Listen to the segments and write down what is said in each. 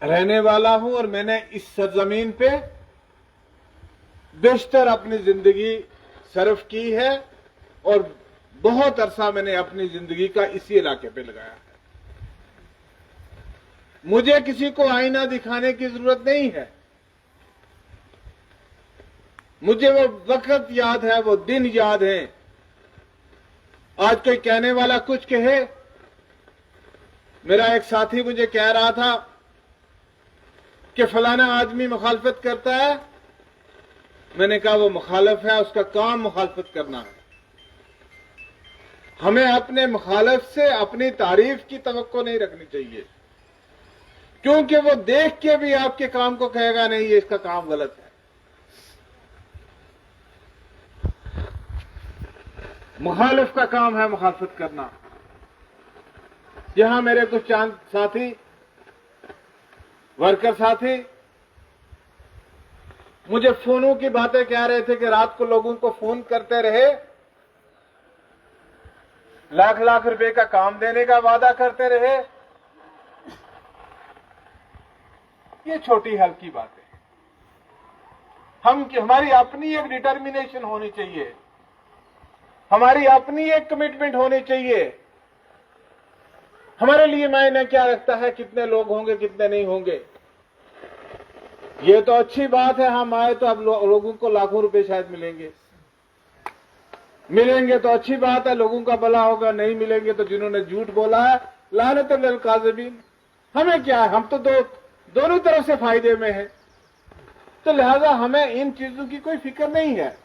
रहने वाला हूं और मैंने इस सरजमीन पे बेशतर अपनी जिंदगी सर्व की है और बहुत अरसा मैंने अपनी जिंदगी का इसी इलाके पे लगाया है। मुझे किसी को आईना दिखाने की जरूरत नहीं है। मुझे वो वक्त याद है, वो दिन याद है। आज कोई कहने वाला कुछ कहे, मेरा एक साथी मुझे कह रहा था कि फलाना आदमी मुखालफत करता है। मैंने कहा वो मुखालिफ है, उसका काम मुखालफत करना है। हमें अपने मुखालिफ से अपनी तारीफ की तवक्को नहीं रखनी चाहिए, क्योंकि वो देख के भी आपके काम को कहेगा नहीं ये इसका काम गलत है। मुखालिफ का काम है मुखालफत करना। यहां मेरे कुछ चांद साथी, वर्कर साथी मुझे फोनों की बातें कह रहे थे कि रात को लोगों को फोन करते रहे, लाख लाख रुपए का काम देने का वादा करते रहे। ये छोटी हल्की बातें। हमारी अपनी एक डिटर्मिनेशन होनी चाहिए, हमारी अपनी एक कमिटमेंट होनी चाहिए। हमारे लिए मायने क्या रखता है कितने लोग होंगे कितने नहीं होंगे। ये तो अच्छी बात है, हम आए तो अब लोगों को लाखों रुपए शायद मिलेंगे तो अच्छी बात है, लोगों का भला होगा। नहीं मिलेंगे तो जिन्होंने झूठ बोला है लानत लिल काज़िबीन। हमें क्या है, हम तो दोनों तरफ से फायदे में है, तो लिहाजा हमें इन चीजों की कोई फिक्र नहीं है।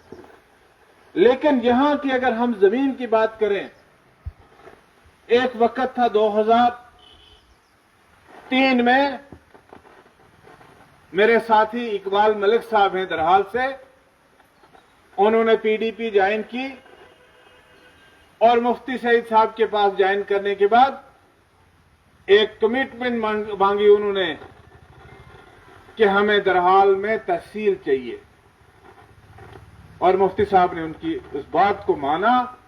लेकिन यहां की अगर हम जमीन की बात करें, एक वक्त था 2003 में, मेरे साथी इकबाल मलिक साहब हैं दरहाल से, उन्होंने पीडीपी ज्वाइन की और मुफ्ती सईद साहब के पास ज्वाइन करने के बाद एक कमिटमेंट मांगी उन्होंने कि हमें दरहाल में तहसील चाहिए, और मुफ्ती साहब ने उनकी उस बात को माना।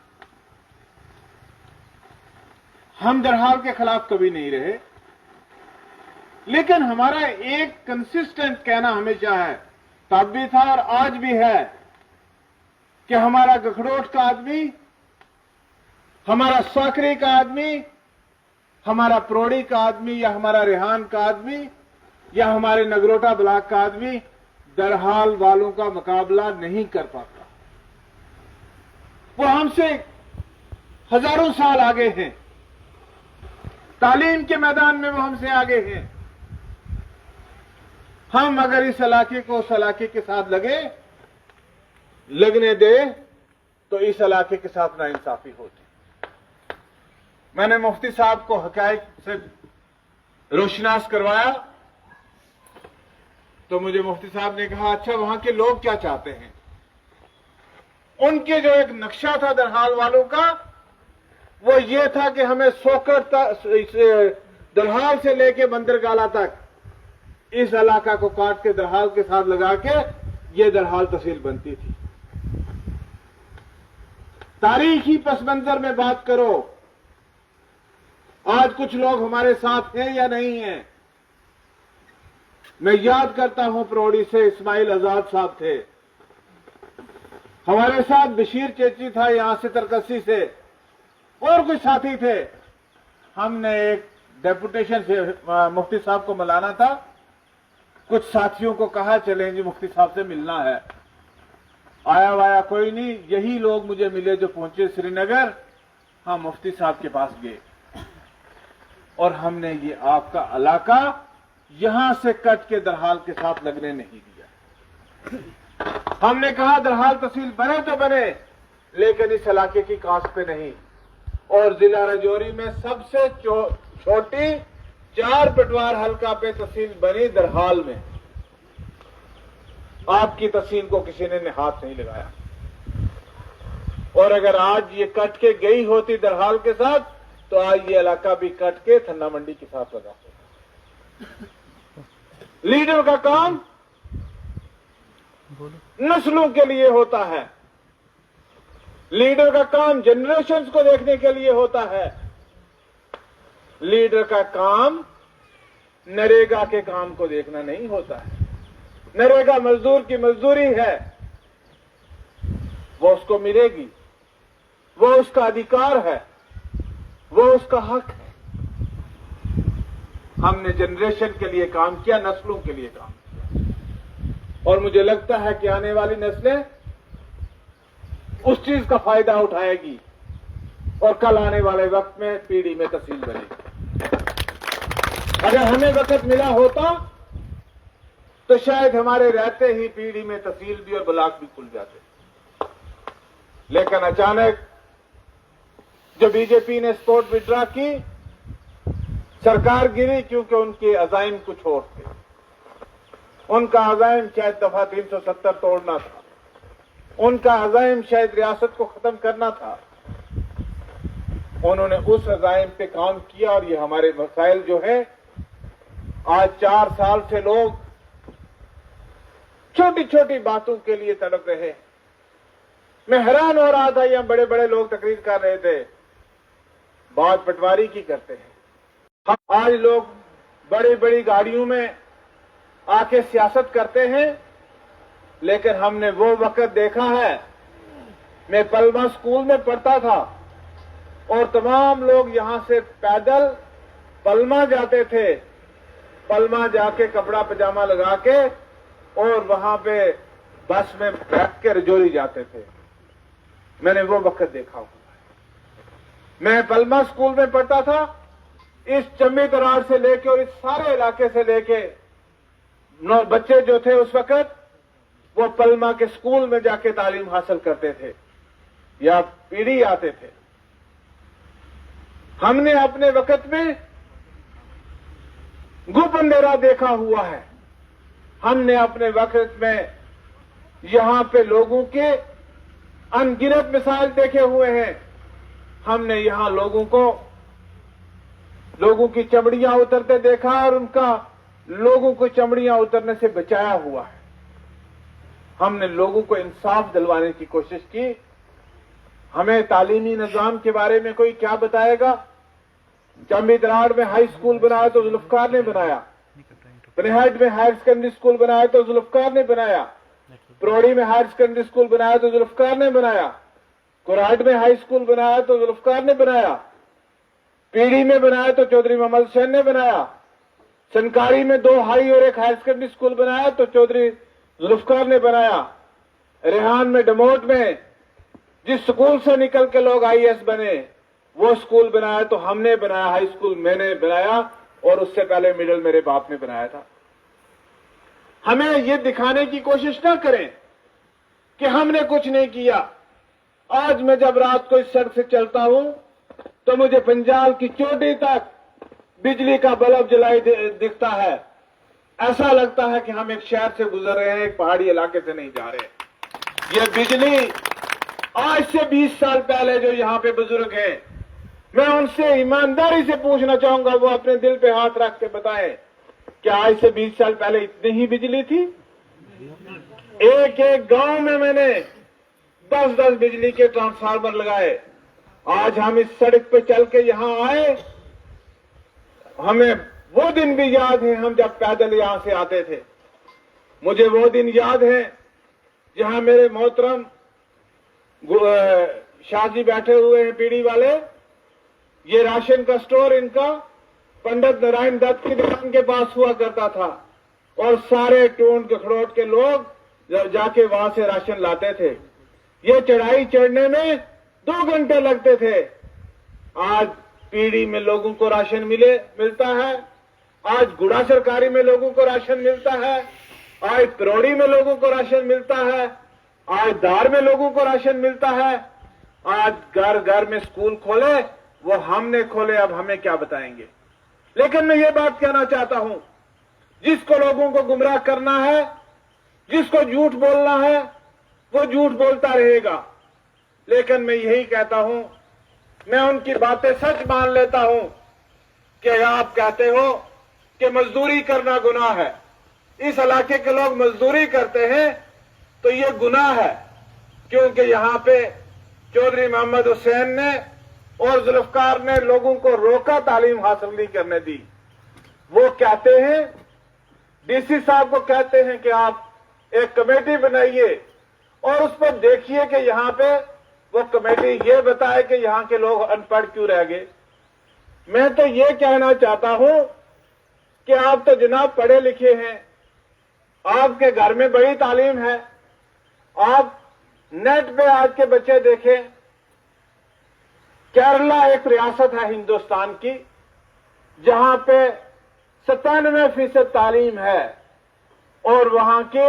हम दरहाल के खिलाफ कभी नहीं रहे, लेकिन हमारा एक कंसिस्टेंट कहना हमेशा है, तब भी था और आज भी है, कि हमारा गखड़ोट का आदमी, हमारा साकरी का आदमी, हमारा प्रोड़ी का आदमी, या हमारा रेहान का आदमी, या हमारे नगरोटा ब्लॉक का आदमी दरहाल वालों का मुकाबला नहीं कर पाता। वो हमसे हजारों साल आगे हैं, तालीम के मैदान में वो हमसे आगे हैं। हम अगर इस इलाके को उस इलाके के साथ लगने दे तो इस इलाके के साथ नाइंसाफी होती। मैंने मुफ्ती साहब को हकायक से रोशनास करवाया तो मुझे मुफ्ती साहब ने कहा, अच्छा वहां के लोग क्या चाहते हैं। उनके जो एक नक्शा था दरहाल वालों का, वो ये था कि हमें सोकर दरहाल से लेके बंदरगाला तक इस इलाका को काट के दरहाल के साथ लगा के ये दरहाल तहसील बनती थी। तारीखी पस मंजर में बात करो, आज कुछ लोग हमारे साथ हैं या नहीं हैं। मैं याद करता हूं प्रोड़ी से इस्माइल आजाद साहब थे, हमारे साथ बशीर चेची था यहां से तरकसी से, और कुछ साथी थे। हमने एक डेपुटेशन से मुफ्ती साहब को मिलाना था, कुछ साथियों को कहा चलें जी मुफ्ती साहब से मिलना है। आया वाया कोई नहीं, यही लोग मुझे मिले जो पहुंचे श्रीनगर। हम मुफ्ती साहब के पास गए और हमने ये आपका इलाका यहां से कट के दरहाल के साथ लगने नहीं दिया। हमने कहा दरहाल तहसील बने तो बने, लेकिन इस इलाके की कास्ट पे नहीं। और जिला राजौरी में सबसे छोटी 4 पटवार हल्का पे तहसील बनी दरहाल में। आपकी तहसील को किसी ने हाथ नहीं लगाया। और अगर आज ये कट के गई होती दरहाल के साथ, तो आज ये इलाका भी कट के थन्ना मंडी के साथ लगा होता। लीडर का काम नस्लों के लिए होता है, लीडर का काम जनरेशंस को देखने के लिए होता है। लीडर का काम नरेगा के काम को देखना नहीं होता है। नरेगा मजदूर की मजदूरी है, वो उसको मिलेगी, वो उसका अधिकार है, वो उसका हक है। हमने जनरेशन के लिए काम किया, नस्लों के लिए काम किया, और मुझे लगता है कि आने वाली नस्लें उस चीज का फायदा उठाएगी और कल आने वाले वक्त में पीढ़ी में तहसील बनेगी। अगर हमें वक्त मिला होता तो शायद हमारे रहते ही पीढ़ी में तहसील भी और ब्लॉक भी खुल जाते, लेकिन अचानक जो बीजेपी ने सपोर्ट विड्रॉ की, सरकार गिरी क्योंकि उनके अज़ाइम कुछ और थे। उनका अज़ाइम शायद दफा 370 तोड़ना था, उनका अज़ाइम शायद रियासत को खत्म करना था। उन्होंने उस अज़ाइम पे काम किया और ये हमारे मसाइल जो है, आज 4 साल से लोग छोटी छोटी बातों के लिए तड़प रहे। मैं हैरान हो रहा था, यहां बड़े बड़े लोग तकरीर कर रहे थे, बात पटवारी की करते हैं। आज लोग बड़ी बड़ी गाड़ियों में आके सियासत करते हैं, लेकिन हमने वो वक्त देखा है, मैं पलमा स्कूल में पढ़ता था और तमाम लोग यहां से पैदल पलमा जाते थे, पलमा जाके कपड़ा पजामा लगा के और वहां पे बस में बैठ के रजौरी जाते थे। मैंने वो वक्त देखा हुआ है। मैं पलमा स्कूल में पढ़ता था, इस चम्मी तरार से लेके और इस सारे इलाके से लेके बच्चे जो थे उस वक्त वो पलमा के स्कूल में जाके तालीम हासिल करते थे या पीढ़ी आते थे। हमने अपने वक्त में गुप अंधेरा देखा हुआ है। हमने अपने वक्त में यहां पे लोगों के अनगिनत मिसाल देखे हुए हैं। हमने यहां लोगों की चमड़ियां उतरते देखा और उनका लोगों को चमड़ियां उतरने से बचाया हुआ है। हमने लोगों को इंसाफ दिलवाने की कोशिश की। हमें तालीमी निजाम के बारे में कोई क्या बताएगा? चम्बी तराड़ में हाई स्कूल बनाया तो जुल्फकार ने बनाया, पनहेट में हायर सेकेंडरी स्कूल बनाया तो जुल्फकार ने बनाया, प्रोड़ी में हायर सेकेंडरी स्कूल बनाया तो जुल्फकार ने बनाया, कुराट में हाई स्कूल बनाया तो जुल्फकार ने बनाया, पीढ़ी में बनाया तो चौधरी मोहम्मद हुसैन ने बनाया, सनकारी में 2 हाई और 1 हायर सेकेंडरी स्कूल बनाया तो चौधरी जुल्फकार ने बनाया, रेहान में डमोट में जिस स्कूल से निकल के लोग IAS बने वो स्कूल बनाया तो हमने बनाया, हाई स्कूल मैंने बनाया और उससे पहले मिडिल मेरे बाप ने बनाया था। हमें ये दिखाने की कोशिश ना करें कि हमने कुछ नहीं किया। आज मैं जब रात को इस सड़क से चलता हूं तो मुझे पंजाल की चोटी तक बिजली का बल्ब जलाई दिखता है। ऐसा लगता है कि हम एक शहर से गुजर रहे हैं, एक पहाड़ी इलाके से नहीं जा रहे। ये बिजली आज से 20 साल पहले जो यहां पे बुजुर्ग हैं, मैं उनसे ईमानदारी से पूछना चाहूंगा, वो अपने दिल पे हाथ रख के बताएं, क्या आज से 20 साल पहले इतनी ही बिजली थी? एक एक गांव में मैंने 10-10 बिजली के ट्रांसफार्मर लगाए। आज हम इस सड़क पे चल के यहां आए, हमें वो दिन भी याद है हम जब पैदल यहां से आते थे। मुझे वो दिन याद है जहां मेरे मोहतरम शाह जी बैठे हुए हैं, पीढ़ी वाले। ये राशन का स्टोर इनका पंडित नारायण दत्त की दुकान के पास हुआ करता था और सारे टूंड खड़ोट के लोग जाके वहां से राशन लाते थे। ये चढ़ाई चढ़ने में 2 घंटे लगते थे। आज पीढ़ी में लोगों को राशन मिलता है, आज गुड़ा सरकारी में लोगों को राशन मिलता है, आज करोड़ी में लोगों को राशन मिलता है, आज दार में लोगों को राशन मिलता है। आज घर घर में स्कूल खोले, वो हमने खोले, अब हमें क्या बताएंगे। लेकिन मैं ये बात कहना चाहता हूं, जिसको लोगों को गुमराह करना है, जिसको झूठ बोलना है, वो झूठ बोलता रहेगा। लेकिन मैं यही कहता हूं, मैं उनकी बातें सच मान लेता हूं कि आप कहते हो कि मजदूरी करना गुनाह है। इस इलाके के लोग मजदूरी करते हैं तो ये गुनाह है, क्योंकि यहां पे चौधरी मोहम्मद हुसैन ने और जुल्फकार ने लोगों को रोका, तालीम हासिल नहीं करने दी। وہ کہتے ہیں, ڈی سی صاحب کو کہتے ہیں کہ آپ ایک کمیٹی بنائیے اور اس پر دیکھیے کہ یہاں پہ وہ کمیٹی یہ بتائے کہ یہاں کے لوگ ان پڑھ کیوں رہ گئے. میں تو یہ کہنا چاہتا ہوں کہ آپ تو جناب پڑھے لکھے ہیں, آپ کے گھر میں بڑی تعلیم ہے, آپ نیٹ پہ آج کے بچے دیکھیں. کیرلا ایک ریاست ہے ہندوستان کی جہاں پہ 97% تعلیم ہے اور وہاں کے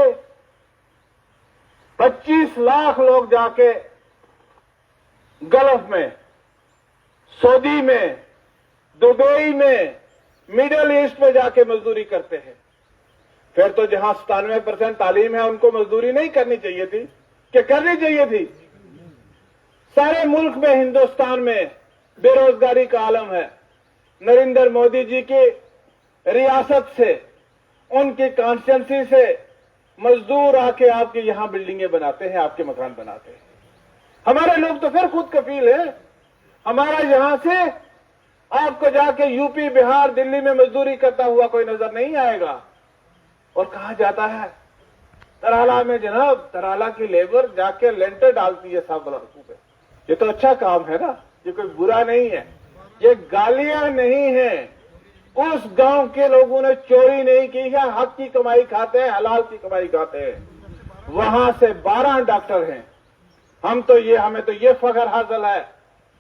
25 لاکھ لوگ جا کے گلف میں, سعودی میں, دبئی میں, مڈل ایسٹ میں جا کے مزدوری کرتے ہیں. پھر تو جہاں 97% تعلیم ہے ان کو مزدوری نہیں کرنی چاہیے تھی کہ کرنی چاہیے تھی؟ سارے ملک میں, ہندوستان میں بے روزگاری کا عالم ہے. نریندر مودی جی کی ریاست سے, ان کی کانسٹیٹنسی سے مزدور آ کے آپ کے یہاں بلڈنگیں بناتے ہیں, آپ کے مکان بناتے ہیں. ہمارے لوگ تو پھر خود کفیل ہیں. ہمارا یہاں سے آپ کو جا کے یو پی, بہار, دلی میں مزدوری کرتا ہوا کوئی نظر نہیں آئے گا. اور کہا جاتا ہے ترالا میں جناب, ترالا کی لیبر جا کے لینٹر ڈالتی ہے سب لڑکوں پہ. یہ تو اچھا کام ہے نا, یہ کوئی برا نہیں ہے, یہ گالیاں نہیں ہیں. اس گاؤں کے لوگوں نے چوری نہیں کی ہے, حق کی کمائی کھاتے ہیں, حلال کی کمائی کھاتے ہیں. وہاں سے 12 ڈاکٹر ہیں. ہمیں تو یہ فخر حاصل ہے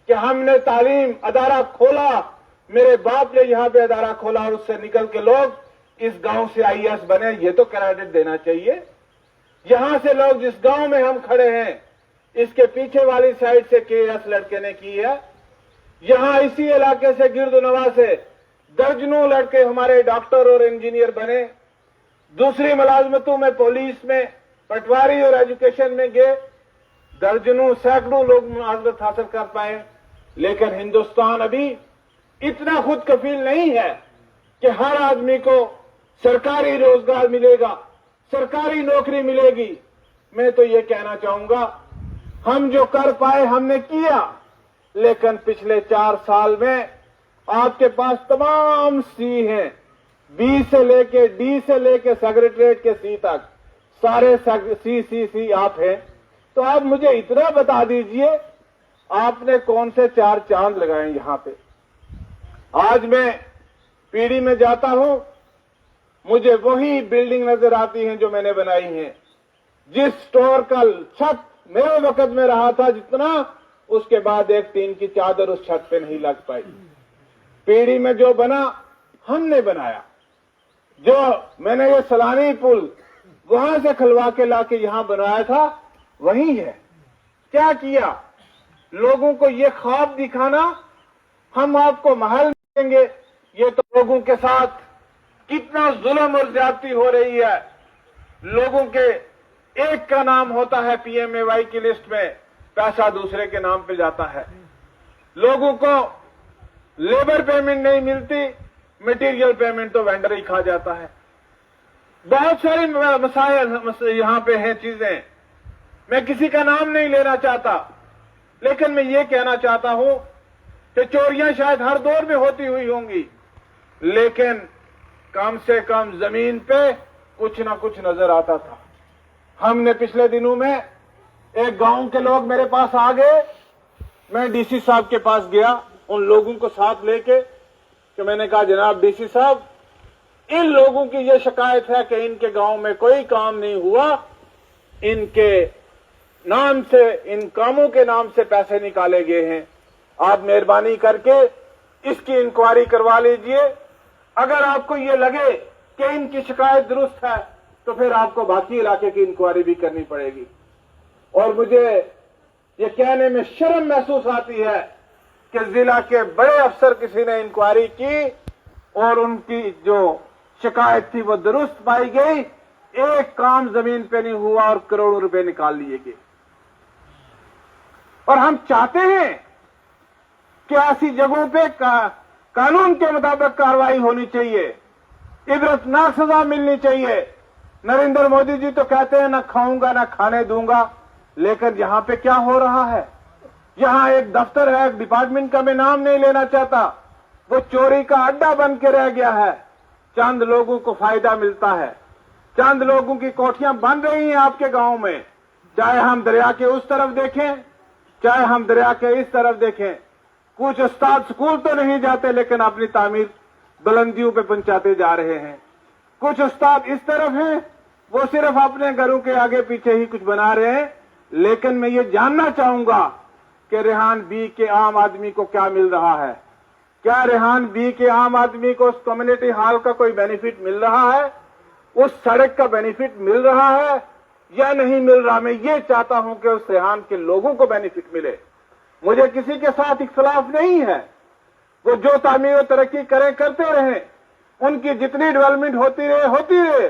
کہ ہم نے تعلیم ادارہ کھولا, میرے باپ نے یہاں پہ ادارہ کھولا اور اس سے نکل کے لوگ اس گاؤں سے IAS بنے. یہ تو کریڈٹ دینا چاہیے. یہاں سے لوگ جس گاؤں میں ہم کھڑے ہیں, اس کے پیچھے والی سائڈ سے KS لڑکے نے کی ہے. یہاں اسی علاقے سے گرد و نواح سے درجنوں لڑکے ہمارے ڈاکٹر اور انجینئر بنے. دوسری ملازمتوں میں, پولیس میں, پٹواری اور ایجوکیشن میں گئے. درجنوں, سینکڑوں لوگ ملازمت حاصل کر پائے. لیکن ہندوستان ابھی اتنا خود کفیل نہیں ہے کہ ہر آدمی کو سرکاری روزگار ملے گا, سرکاری نوکری ملے گی. میں تو یہ کہنا چاہوں گا, ہم جو کر پائے ہم نے کیا, لیکن پچھلے 4 سال میں آپ کے پاس تمام سی ہیں, بی سے لے کے ڈی سے لے کے سیکریٹریٹ کے سی تک, سارے سی آپ ہیں. تو آپ مجھے اتنا بتا دیجئے آپ نے کون سے 4 چاند لگائے یہاں پہ. آج میں پیڑی میں جاتا ہوں, مجھے وہی بلڈنگ نظر آتی ہیں جو میں نے بنائی ہیں. جس سٹور کا چھت میرے وقت میں رہا تھا جتنا, اس کے بعد ایک ٹین کی چادر اس چھت پہ نہیں لگ پائی. پیڑی میں جو بنا ہم نے بنایا. جو میں نے یہ سلانی پل وہاں سے کھلوا کے لا کے یہاں بنایا تھا وہی ہے. کیا کیا؟ لوگوں کو یہ خواب دکھانا ہم آپ کو محل دیں گے. یہ تو لوگوں کے ساتھ کتنا ظلم اور زیادتی ہو رہی ہے. لوگوں کے ایک کا نام ہوتا ہے PMAY کی لسٹ میں, پیسہ دوسرے کے نام پہ جاتا ہے. لوگوں کو لیبر پیمنٹ نہیں ملتی, مٹیریل پیمنٹ تو وینڈر ہی کھا جاتا ہے. بہت ساری مسائل یہاں پہ ہیں چیزیں. میں کسی کا نام نہیں لینا چاہتا, لیکن میں یہ کہنا چاہتا ہوں کہ چوریاں شاید ہر دور میں ہوتی ہوئی ہوں گی, لیکن کم سے کم زمین پہ کچھ نہ کچھ نظر آتا تھا. ہم نے پچھلے دنوں میں ایک گاؤں کے لوگ میرے پاس آ گئے, میں DC صاحب کے پاس گیا ان لوگوں کو ساتھ لے کے, کہ میں نے کہا جناب DC صاحب, ان لوگوں کی یہ شکایت ہے کہ ان کے گاؤں میں کوئی کام نہیں ہوا, ان کے نام سے, ان کاموں کے نام سے پیسے نکالے گئے ہیں. آپ مہربانی کر کے اس کی انکوائری کروا لیجئے. اگر آپ کو یہ لگے کہ ان کی شکایت درست ہے تو پھر آپ کو باقی علاقے کی انکوائری بھی کرنی پڑے گی. اور مجھے یہ کہنے میں شرم محسوس آتی ہے کہ ضلع کے بڑے افسر کسی نے انکوائری کی اور ان کی جو شکایت تھی وہ درست پائی گئی, ایک کام زمین پہ نہیں ہوا اور کروڑوں روپے نکال لیے گئے. اور ہم چاہتے ہیں کہ ایسی جگہوں پہ قانون کے مطابق کارروائی ہونی چاہیے, عبرتناک سزا ملنی چاہیے. نریندر مودی جی تو کہتے ہیں نہ کھاؤں گا نہ کھانے دوں گا, لیکن یہاں پہ کیا ہو رہا ہے؟ یہاں ایک دفتر ہے, ایک ڈپارٹمنٹ کا میں نام نہیں لینا چاہتا, وہ چوری کا اڈا بن کے رہ گیا ہے. चंद लोगों को फायदा मिलता है, चंद लोगों की कोठियां बन रही हैं आपके गांव में, चाहे हम दरिया के उस तरफ देखें, चाहे हम दरिया के इस तरफ देखें। कुछ उस्ताद स्कूल तो नहीं जाते लेकिन अपनी तामीर बुलंदियों पे पहुंचाते जा रहे हैं। कुछ उस्ताद इस तरफ हैं, वो सिर्फ अपने घरों के आगे पीछे ही कुछ बना रहे हैं। लेकिन मैं ये जानना चाहूंगा कि रेहान बी के आम आदमी को क्या मिल रहा है। क्या रेहान बी के आम आदमी को उस कम्युनिटी हॉल का कोई बेनिफिट मिल रहा है, उस सड़क का बेनिफिट मिल रहा है या नहीं मिल रहा। मैं ये चाहता हूं कि उस रेहान के लोगों को बेनिफिट मिले। मुझे किसी के साथ इख्तलाफ नहीं है, वो जो तामीर और तरक्की करें करते रहें, उनकी जितनी डेवलपमेंट होती रहे,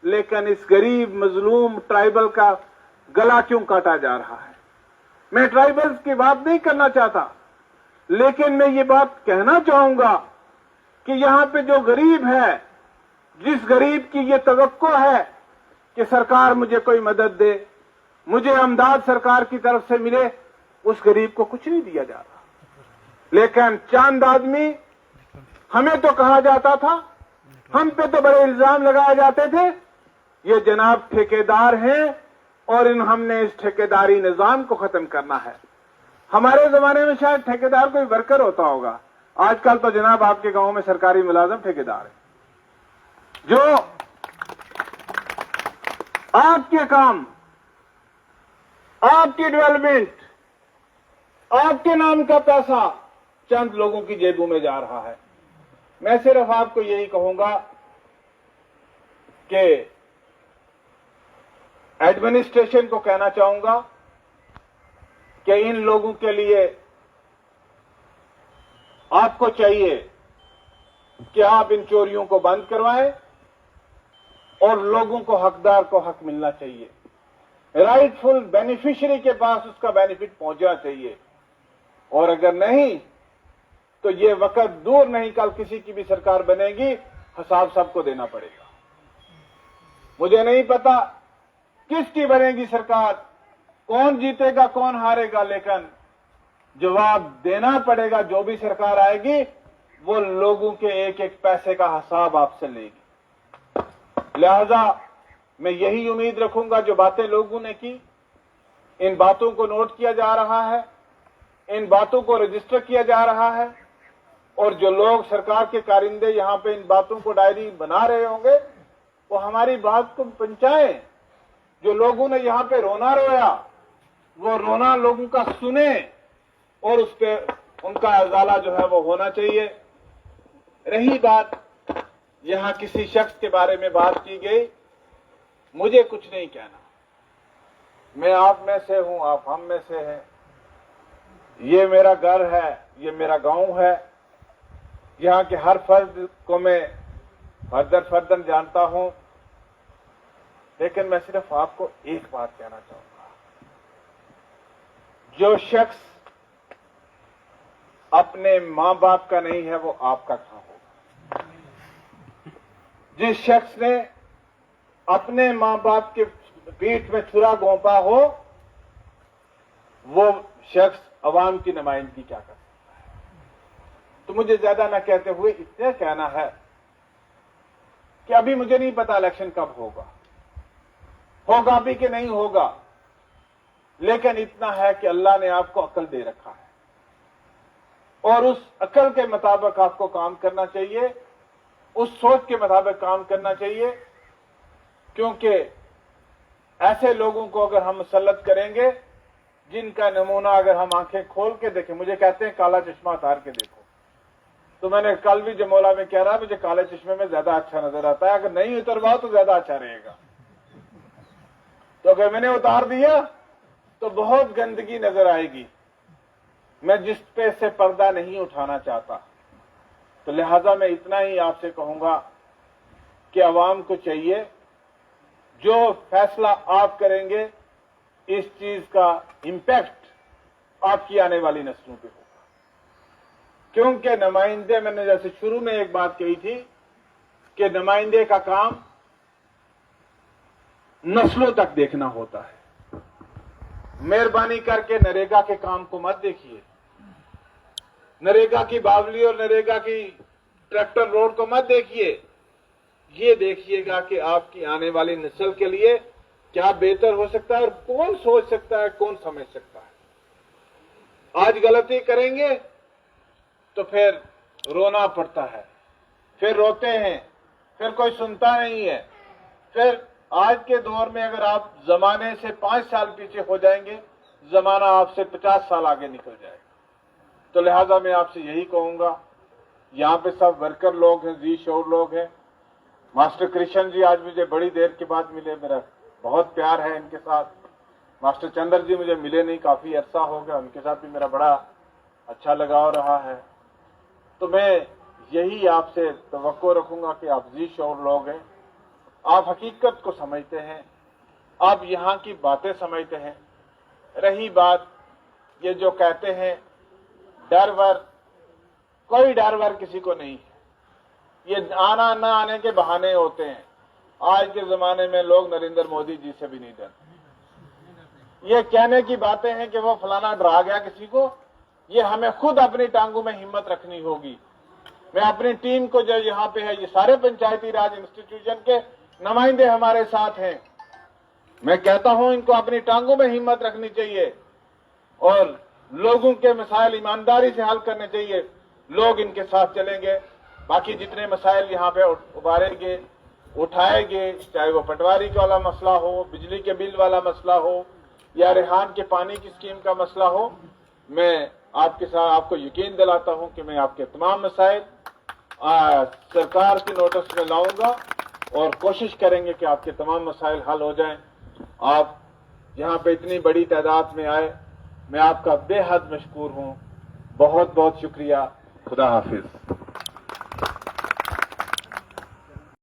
लेकिन इस गरीब मजलूम ट्राइबल का गला क्यों काटा जा रहा है। मैं ट्राइबल्स की बात नहीं करना चाहता, लेकिन मैं ये बात कहना चाहूंगा कि यहां पे जो गरीब है, जिस गरीब की ये तवक्को है कि सरकार मुझे कोई मदद दे, मुझे अमदाद सरकार की तरफ से मिले, उस गरीब को कुछ नहीं दिया जा रहा। लेकिन चंद आदमी, हमें तो कहा जाता था, हम पे तो बड़े इल्जाम लगाए जाते थे, ये जनाब ठेकेदार हैं और हमने इस ठेकेदारी निजाम को खत्म करना है। हमारे जमाने में शायद ठेकेदार कोई वर्कर होता होगा, आजकल तो जनाब आपके गांव में सरकारी मुलाजिम ठेकेदार है, जो आपके काम, आपकी डेवलपमेंट, आपके नाम का पैसा चंद लोगों की जेबों में जा रहा है। मैं सिर्फ आपको यही कहूंगा कि एडमिनिस्ट्रेशन को कहना चाहूंगा कि इन लोगों के लिए आपको चाहिए कि आप इन चोरियों को बंद करवाएं और लोगों को हकदार को हक मिलना चाहिए। राइटफुल बेनिफिशियरी के पास उसका बेनिफिट पहुंचना चाहिए। और अगर नहीं तो ये वक्त दूर नहीं, कल किसी की भी सरकार बनेगी, हिसाब सबको देना पड़ेगा। मुझे नहीं पता किसकी बनेगी सरकार, कौन जीतेगा कौन हारेगा, लेकिन जवाब देना पड़ेगा। जो भी सरकार आएगी वो लोगों के एक एक पैसे का हिसाब आपसे लेगी। लिहाजा मैं यही उम्मीद रखूंगा, जो बातें लोगों ने की, इन बातों को नोट किया जा रहा है, इन बातों को रजिस्टर किया जा रहा है, और जो लोग सरकार के कारिंदे यहां पे इन बातों को डायरी बना रहे होंगे वो हमारी बात को पहुंचाएं। जो लोगों ने यहां पे रोना रोया वो रोना लोगों का सुने और उस पे उनका अजाला जो है वो होना चाहिए। रही बात यहां किसी शख्स के बारे में बात की गई, मुझे कुछ नहीं कहना। मैं आप में से हूं, आप हम में से हैं। ये मेरा घर है, ये मेरा गांव है, यहां के हर फर्द को मैं फर्दन जानता हूं। लेकिन मैं सिर्फ आपको एक बात कहना चाहूंगा, जो शख्स अपने मां बाप का नहीं है वो आपका कहां होगा। जिस शख्स ने अपने मां बाप के पीठ में छुरा घोंपा हो वो शख्स अवाम की नुमाइंदगी क्या कर सकता है। तो मुझे ज्यादा न कहते हुए इतना कहना है कि अभी मुझे नहीं पता इलेक्शन कब होगा भी कि नहीं होगा, लेकिन इतना है कि अल्लाह ने आपको अक्ल दे रखा है और उस अक्ल के मुताबिक आपको काम करना चाहिए, उस सोच के मुताबिक काम करना चाहिए। क्योंकि ऐसे लोगों को अगर हम मुसल्लत करेंगे जिनका नमूना अगर हम आंखें खोल के देखें, मुझे कहते हैं काला चश्मा उतार के देखो, तो मैंने कल भी जमोला में कह रहा मुझे काले चश्मे में ज्यादा अच्छा नजर आता है, अगर नहीं उतरवाओ तो ज्यादा अच्छा रहेगा। तो अगर मैंने उतार दिया तो बहुत गंदगी नजर आएगी, मैं जिस पे से पर्दा नहीं उठाना चाहता। तो लिहाजा मैं इतना ही आपसे कहूंगा कि अवाम को चाहिए जो फैसला आप करेंगे इस चीज का इंपैक्ट आपकी आने वाली नस्लों पे होगा। क्योंकि नुमाइंदे, मैंने जैसे शुरू में एक बात कही थी कि नुमाइंदे का काम नस्लों तक देखना होता है। मेहरबानी करके नरेगा के काम को मत देखिए, नरेगा की बावली और नरेगा की ट्रैक्टर रोड को मत देखिए। یہ دیکھیے گا کہ آپ کی آنے والی نسل کے لیے کیا بہتر ہو سکتا ہے اور کون سوچ سکتا ہے، کون سمجھ سکتا ہے۔ آج غلطی کریں گے تو پھر رونا پڑتا ہے، پھر روتے ہیں، پھر کوئی سنتا نہیں ہے۔ پھر آج کے دور میں اگر آپ زمانے سے 5 سال پیچھے ہو جائیں گے، زمانہ آپ سے 50 سال آگے نکل جائے گا۔ تو لہذا میں آپ سے یہی کہوں گا، یہاں پہ سب ورکر لوگ ہیں، ذی شعور لوگ ہیں۔ ماسٹر کرشن جی آج مجھے بڑی دیر کے بعد ملے، میرا بہت پیار ہے ان کے ساتھ۔ ماسٹر چندر جی مجھے ملے نہیں، کافی عرصہ ہو گیا، ان کے ساتھ بھی میرا بڑا اچھا لگاؤ رہا ہے۔ تو میں یہی آپ سے توقع رکھوں گا کہ آپ ذی شعور لوگ ہیں، آپ حقیقت کو سمجھتے ہیں، آپ یہاں کی باتیں سمجھتے ہیں۔ رہی بات یہ جو کہتے ہیں ڈر ور، کوئی ڈر ور کسی کو نہیں ہے، یہ آنا نہ آنے کے بہانے ہوتے ہیں۔ آج کے زمانے میں لوگ نریندر مودی جی سے بھی نہیں ڈرتے۔ یہ کہنے کی باتیں ہیں کہ وہ فلانا ڈرا گیا کسی کو، یہ ہمیں خود اپنی ٹانگوں میں ہمت رکھنی ہوگی۔ میں اپنی ٹیم کو جو یہاں پہ ہے، یہ سارے پنچایتی راج انسٹیٹیوشن کے نمائندے ہمارے ساتھ ہیں، میں کہتا ہوں ان کو اپنی ٹانگوں میں ہمت رکھنی چاہیے اور لوگوں کے مسائل ایمانداری سے حل کرنے چاہیے۔ لوگ ان کے ساتھ چلیں گے، باقی جتنے مسائل یہاں پہ ابھاریں گے، اٹھائیں گے، چاہے وہ پٹواری والا مسئلہ ہو، بجلی کے بل والا مسئلہ ہو یا ریحان کے پانی کی اسکیم کا مسئلہ ہو، میں آپ کے ساتھ آپ کو یقین دلاتا ہوں کہ میں آپ کے تمام مسائل سرکار کی نوٹس میں لاؤں گا اور کوشش کریں گے کہ آپ کے تمام مسائل حل ہو جائیں۔ آپ یہاں پہ اتنی بڑی تعداد میں آئے، میں آپ کا بے حد مشکور ہوں، بہت بہت شکریہ۔ خدا حافظ۔